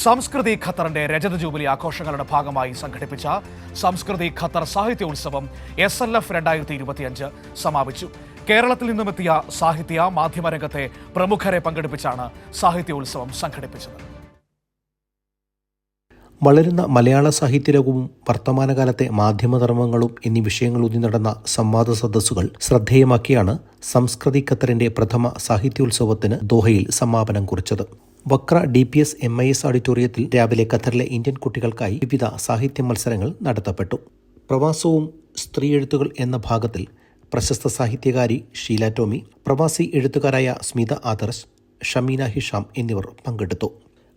സംസ്കൃതി ഖത്തറിന്റെ രജത ജൂബിലി ആഘോഷങ്ങളുടെ ഭാഗമായി സംഘടിപ്പിച്ച സംസ്കൃതി ഖത്തർ സാഹിത്യോത്സവം SLF 2025 സമാപിച്ചു. കേരളത്തിൽ നിന്നുമെത്തിയ സാഹിത്യ മാധ്യമരംഗത്തെ പ്രമുഖരെ പങ്കെടുപ്പിച്ചാണ് സാഹിത്യോത്സവം സംഘടിപ്പിച്ചത്. വളരുന്ന മലയാള സാഹിത്യരംഗവും വർത്തമാനകാലത്തെ മാധ്യമധർമ്മങ്ങളും എന്നീ വിഷയങ്ങളൂന്നി നടന്ന സംവാദ സദസ്സുകൾ ശ്രദ്ധേയമാക്കിയാണ് സംസ്കൃതി ഖത്തറിന്റെ പ്രഥമ സാഹിത്യോത്സവത്തിന് ദോഹയിൽ സമാപനം കുറിച്ചത്. വക്ര DPS MIS ഓഡിറ്റോറിയത്തിൽ രാവിലെ ഖത്തറിലെ ഇന്ത്യൻ കുട്ടികൾക്കായി വിവിധ സാഹിത്യ മത്സരങ്ങൾ നടത്തപ്പെട്ടു. പ്രവാസവും സ്ത്രീ എഴുത്തുകൾ എന്ന ഭാഗത്തിൽ പ്രശസ്ത സാഹിത്യകാരി ഷീല ടോമി, പ്രവാസി എഴുത്തുകാരായ സ്മിത ആദർശ്, ഷമീന ഹിഷാം എന്നിവർ പങ്കെടുത്തു.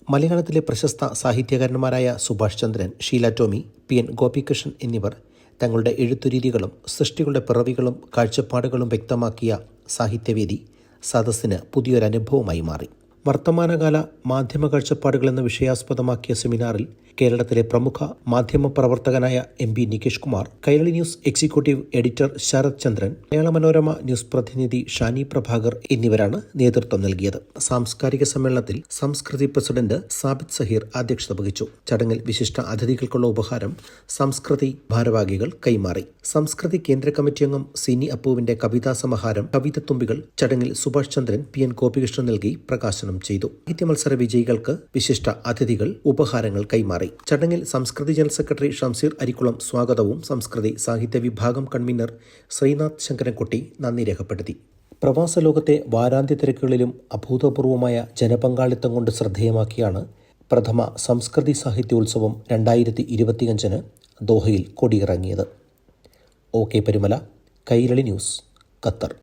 മലയാളത്തിലെ പ്രശസ്ത സാഹിത്യകാരന്മാരായ സുഭാഷ് ചന്ദ്രൻ, ഷീല ടോമി, PN ഗോപികൃഷ്ണൻ എന്നിവർ തങ്ങളുടെ എഴുത്തുരീതികളും സൃഷ്ടികളുടെ പിറവികളും കാഴ്ചപ്പാടുകളും വ്യക്തമാക്കിയ സാഹിത്യവേദി സദസ്സിന് പുതിയൊരനുഭവമായി മാറി. വർത്തമാനകാല മാധ്യമ കാഴ്ചപ്പാടുകൾ എന്ന വിഷയാസ്പദമാക്കിയ സെമിനാറിൽ കേരളത്തിലെ പ്രമുഖ മാധ്യമ പ്രവർത്തകനായ MP Nikesh Kumar, Kairali news executive editor Sharath Chandran, Malayala Manorama news പ്രതിനിധി ഷാനി പ്രഭാകർ എന്നിവരാണ് നേതൃത്വം നൽകിയത്. സാംസ്കാരിക സമ്മേളനത്തിൽ സംസ്കൃതി പ്രസിഡന്റ് സാബിത് സഹീർ അധ്യക്ഷത വഹിച്ചു. ചടങ്ങിൽ വിശിഷ്ട അതിഥികൾക്കുള്ള ഉപഹാരം സംസ്കൃതി ഭാരവാഹികൾ കൈമാറി. സംസ്കൃതി കേന്ദ്ര കമ്മിറ്റി അംഗം സിനി അപ്പുവിന്റെ കവിതാ സമാഹാരം കവിതത്തുമ്പികൾ ചടങ്ങിൽ സുഭാഷ് ചന്ദ്രൻ, PN ഗോപികൃഷ്ണൻ നൽകി പ്രകാശനം ചെയ്തു. സാഹിത്യ മത്സര വിജയികൾക്ക് വിശിഷ്ട അതിഥികൾ ഉപഹാരങ്ങൾ കൈമാറി. ചടങ്ങിൽ സംസ്കൃതി ജനറൽ സെക്രട്ടറി ഷംസീർ അരിക്കുളം സ്വാഗതവും സംസ്കൃതി സാഹിത്യ വിഭാഗം കൺവീനർ ശ്രീനാഥ് ശങ്കരൻകുട്ടി നന്ദി രേഖപ്പെടുത്തി. പ്രവാസ ലോകത്തെ വാരാന്ത്യ തിരക്കുകളിലും അഭൂതപൂർവമായ ജനപങ്കാളിത്തം കൊണ്ട് ശ്രദ്ധേയമാക്കിയാണ് പ്രഥമ സംസ്കൃതി സാഹിത്യോത്സവം 2025 ദോഹയിൽ കൊടിയിറങ്ങിയത്. OK Perumala, Kairali news, Qatar.